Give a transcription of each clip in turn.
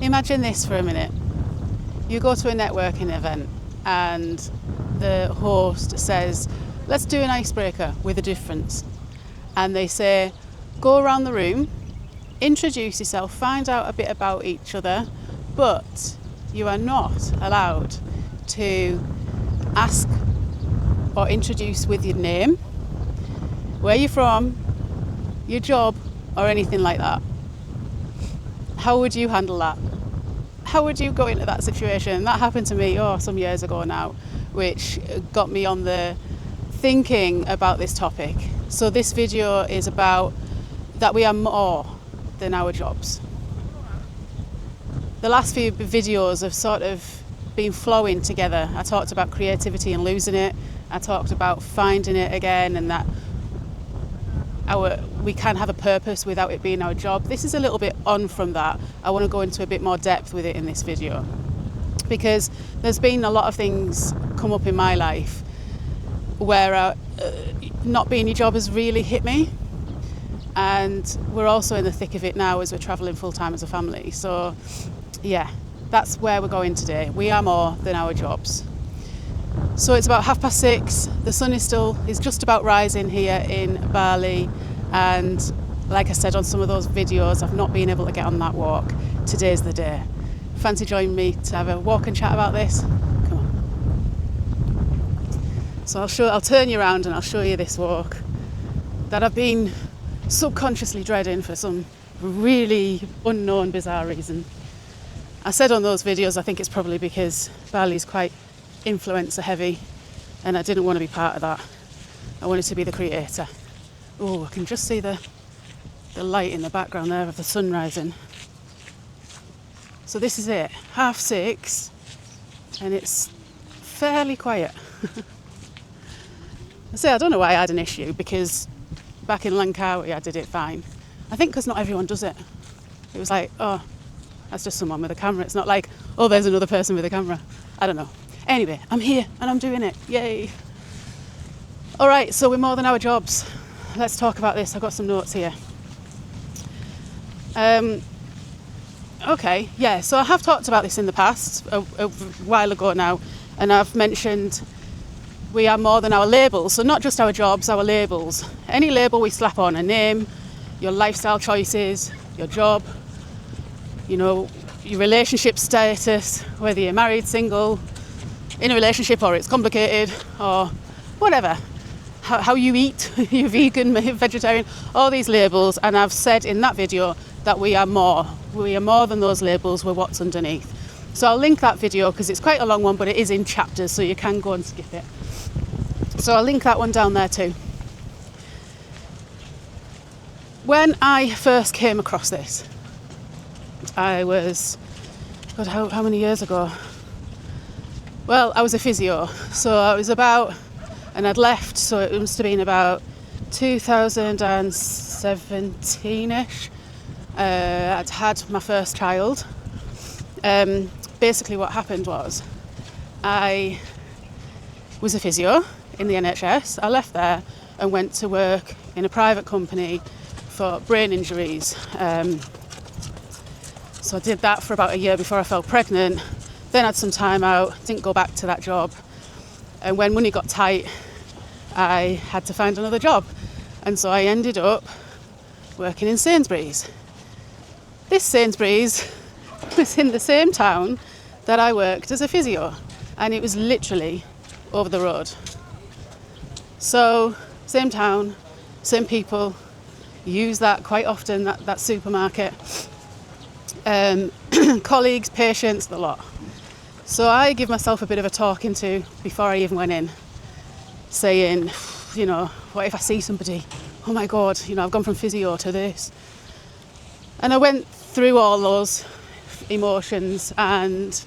Imagine this for a minute. You go to a networking event and the host says, let's do an icebreaker with a difference. And they say, go around the room, introduce yourself, find out a bit about each other, but you are not allowed to ask or introduce with your name, where you're from, your job, or anything like that. How would you handle that? How would you go into that situation? That happened to me some years ago now, which got me on the thinking about this topic. So this video is about that we are more than our jobs. The last few videos have sort of been flowing together. I talked about creativity and losing it. I talked about finding it again, and that we can have a purpose without it being our job. This is a little bit on from that. I want to go into a bit more depth with it in this video, because there's been a lot of things come up in my life where not being your job has really hit me, and we're also in the thick of it now as we're travelling full-time as a family. So yeah, that's where we're going today. We are more than our jobs. So it's about 6:30. The sun is just about rising here in Bali, and like I said on some of those videos, I've not been able to get on that walk. Today's the day. Fancy joining me to have a walk and chat about this? Come on. So I'll turn you around and I'll show you this walk that I've been subconsciously dreading for some really unknown, bizarre reason. I said on those videos, I think it's probably because Bali's quite influencer heavy, and I didn't want to be part of that. I wanted to be the creator. Oh, I can just see the light in the background there of the sun rising. So this is it, 6:30, and it's fairly quiet. I don't know why I had an issue, because back in Langkawi I did it fine. I think because not everyone does it. It was like, oh, that's just someone with a camera. It's not like, oh, there's another person with a camera. I don't know. Anyway, I'm here and I'm doing it. Yay. All right, so we're more than our jobs. Let's talk about this. I've got some notes here. Okay, yeah, so I have talked about this in the past, a while ago now, and I've mentioned we are more than our labels. So not just our jobs, our labels. Any label we slap on, a name, your lifestyle choices, your job, your relationship status, whether you're married, single, in a relationship, or it's complicated, or whatever, how you eat, you're vegan, vegetarian, all these labels. And I've said in that video that we are more than those labels, we're what's underneath. So I'll link that video because it's quite a long one, but it is in chapters, so you can go and skip it. So I'll link that one down there too. When I first came across this, I was, God, how many years ago? Well, I was a physio, so I was and I'd left, so it must have been about 2017-ish. I'd had my first child. Basically what happened was, I was a physio in the NHS. I left there and went to work in a private company for brain injuries. So I did that for about a year before I fell pregnant. Then had some time out, didn't go back to that job. And when money got tight, I had to find another job. And so I ended up working in Sainsbury's. This Sainsbury's was in the same town that I worked as a physio, and it was literally over the road. So, same town, same people, use that quite often, that supermarket. Colleagues, patients, the lot. So I give myself a bit of a talking to before I even went in, saying, what if I see somebody? Oh my God, I've gone from physio to this. And I went through all those emotions, and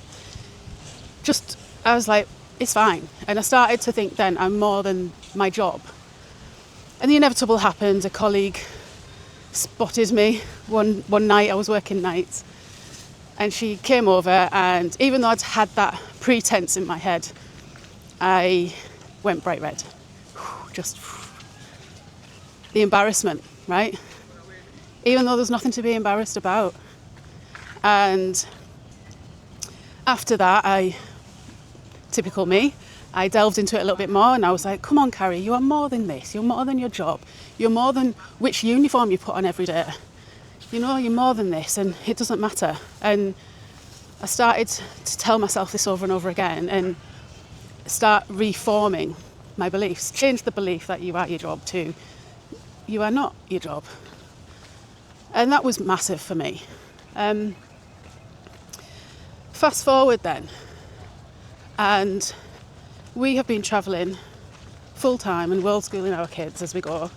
I was like, it's fine. And I started to think then, I'm more than my job. And the inevitable happened. A colleague spotted me one night. I was working nights. And she came over, and even though I'd had that pretense in my head, I went bright red. Just the embarrassment, right? Even though there's nothing to be embarrassed about. And After that, typical me, I delved into it a little bit more, and I was like, come on, Carrie, you are more than this. You're more than your job. You're more than which uniform you put on every day. You know, you're more than this, and it doesn't matter. And I started to tell myself this over and over again and start reforming my beliefs. Change the belief that you are your job to you are not your job. And that was massive for me. Fast forward then, and we have been travelling full time and world schooling our kids as we go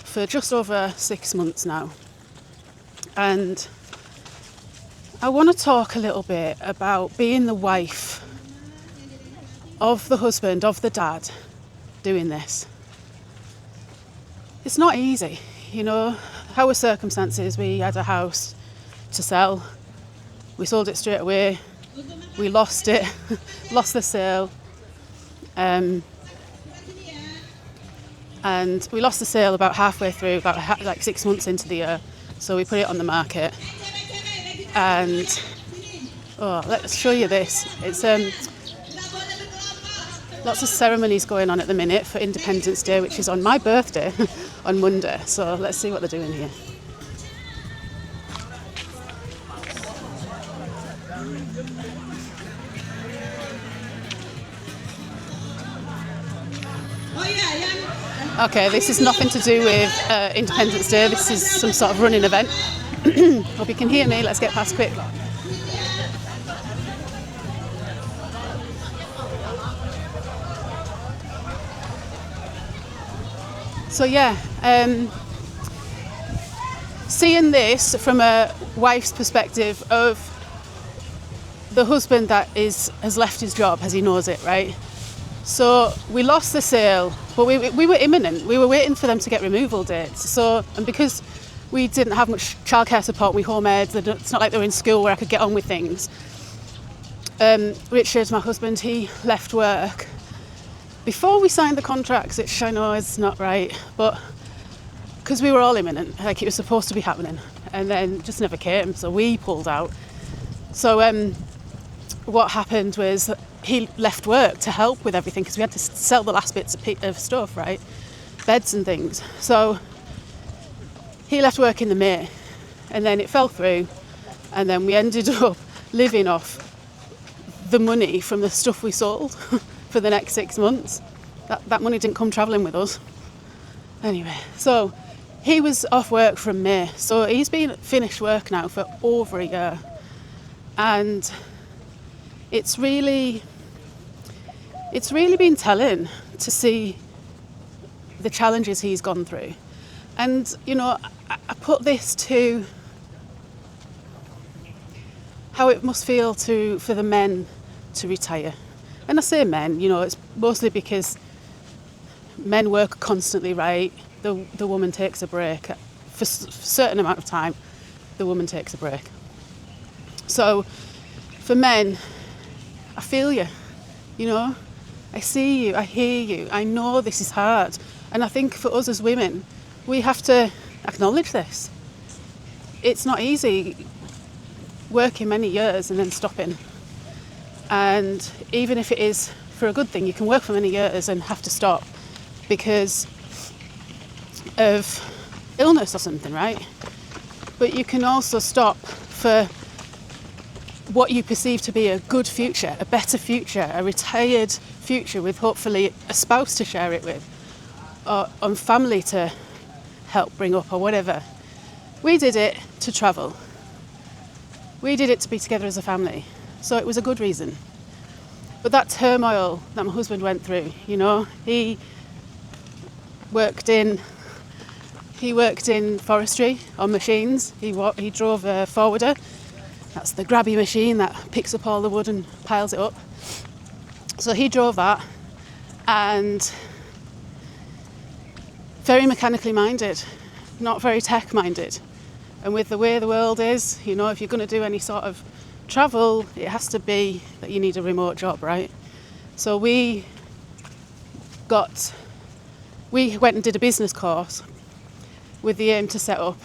for just over 6 months now. And I want to talk a little bit about being the wife of the husband, of the dad, doing this. It's not easy, you know. Our circumstances, we had a house to sell. We sold it straight away. We lost it, lost the sale. And we lost the sale about halfway through, about like 6 months into the year. So we put it on the market. And, let's show you this. It's lots of ceremonies going on at the minute for Independence Day, which is on my birthday on Monday. So let's see what they're doing here. Okay, this is nothing to do with Independence Day. This is some sort of running event. Hope you can hear me. Let's get past quick. So yeah, seeing this from a wife's perspective of the husband that has left his job as he knows it, right? So we lost the sale, but we were imminent. We were waiting for them to get removal dates. So, and because we didn't have much childcare support, we homemade. It's not like they were in school where I could get on with things. Richard, my husband, he left work before we signed the contracts, which I know is not right, but because we were all imminent, like it was supposed to be happening, and then just never came, so we pulled out. So what happened was he left work to help with everything because we had to sell the last bits of stuff, right? Beds and things. So he left work in the May, and then it fell through, and then we ended up living off the money from the stuff we sold for the next 6 months. That money didn't come travelling with us. Anyway, so he was off work from May, so he's been finished work now for over a year, and it's really been telling to see the challenges he's gone through. And you know, I put this to how it must feel for the men to retire. And I say men, you know, it's mostly because men work constantly, right? The woman takes a break. For a certain amount of time, the woman takes a break. So for men, I feel you, you know, I see you, I hear you, I know this is hard. And I think for us as women, we have to acknowledge this. It's not easy working many years and then stopping. And even if it is for a good thing, you can work for many years and have to stop because of illness or something, right? But you can also stop for what you perceive to be a good future, a better future, a retired future with hopefully a spouse to share it with, or family to help bring up or whatever. We did it to travel. We did it to be together as a family. So it was a good reason. But that turmoil that my husband went through, you know, he worked in forestry on machines. He drove a forwarder. That's the grabby machine that picks up all the wood and piles it up. So he drove that, and very mechanically minded, not very tech minded. And with the way the world is, you know, if you're going to do any sort of travel, it has to be that you need a remote job, right? So we went and did a business course with the aim to set up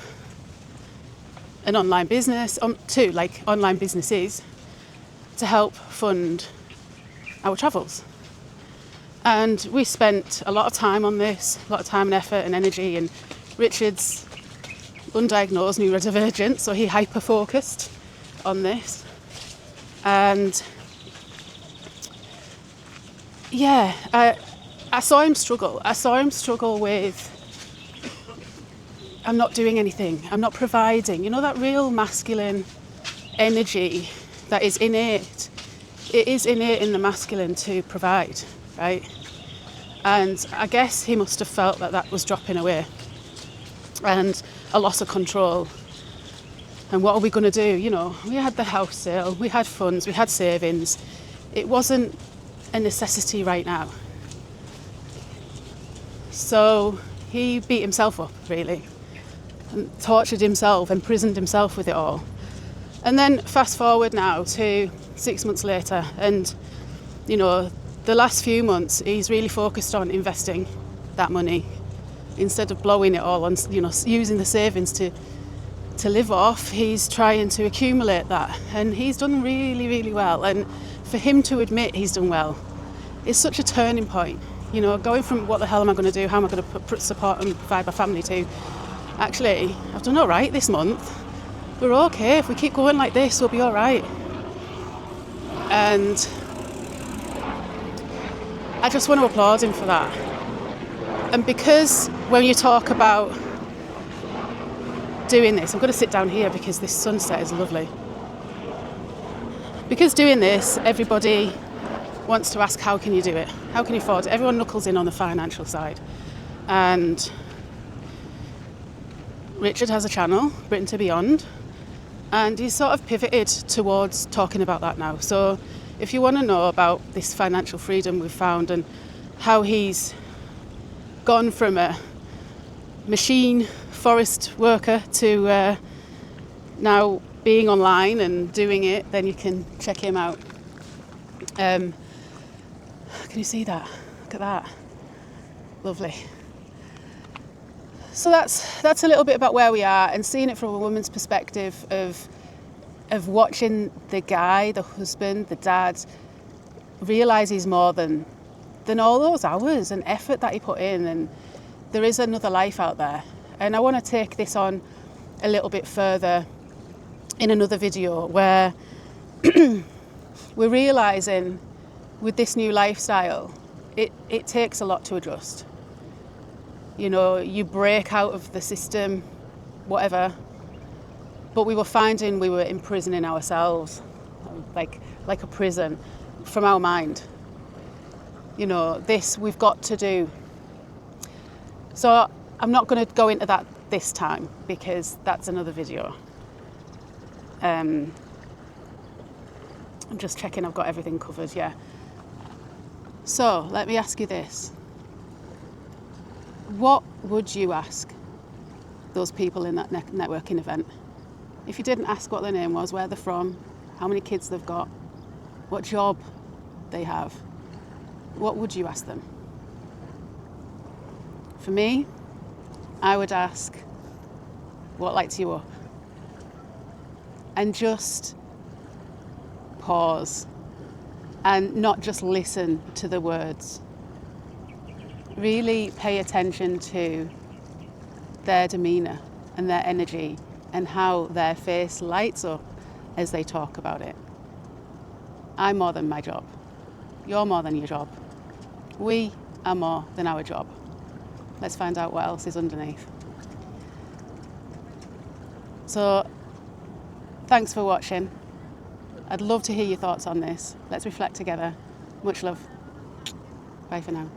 an online business, two like online businesses, to help fund our travels. And we spent a lot of time on this, a lot of time and effort and energy, and Richard's undiagnosed neurodivergent, so he hyper-focused on this. And yeah, I saw him struggle. I saw him struggle with, I'm not doing anything, I'm not providing. You know, that real masculine energy that is innate. It is innate in the masculine to provide, right? And I guess he must have felt that that was dropping away, and a loss of control. And what are we going to do? You know, we had the house sale, we had funds, we had savings. It wasn't a necessity right now. So he beat himself up, really, and tortured himself, imprisoned himself with it all. And then fast forward now to 6 months later, and, you know, the last few months he's really focused on investing that money instead of blowing it all on, you know, using the savings to live off. He's trying to accumulate that, and he's done really, really well. And for him to admit he's done well is such a turning point. You know, going from what the hell am I going to do, how am I going to support and provide my family, to actually, I've done all right this month. We're okay. If we keep going like this, we'll be all right. And I just want to applaud him for that. And because when you talk about doing this, I'm going to sit down here because this sunset is lovely. Because doing this, everybody wants to ask, how can you do it? How can you afford it? Everyone knuckles in on the financial side. And Richard has a channel, Britain to Beyond, and he's sort of pivoted towards talking about that now. So if you want to know about this financial freedom we've found and how he's gone from a machine forest worker to now being online and doing it, then you can check him out. Can you see that? Look at that. Lovely. So that's a little bit about where we are, and seeing it from a woman's perspective of watching the guy, the husband, the dad, realise he's more than all those hours and effort that he put in, and there is another life out there. And I want to take this on a little bit further in another video, where we're realising with this new lifestyle, it takes a lot to adjust. You know, you break out of the system, whatever, but we were finding we were imprisoning ourselves, like a prison, from our mind. You know, this we've got to do. So I'm not going to go into that this time because that's another video. I'm just checking I've got everything covered, yeah. So let me ask you this. What would you ask those people in that networking event? If you didn't ask what their name was, where they're from, how many kids they've got, what job they have, what would you ask them? For me, I would ask, what lights you up? And just pause and not just listen to the words. Really pay attention to their demeanour and their energy and how their face lights up as they talk about it. I'm more than my job. You're more than your job. We are more than our job. Let's find out what else is underneath. So, thanks for watching. I'd love to hear your thoughts on this. Let's reflect together. Much love. Bye for now.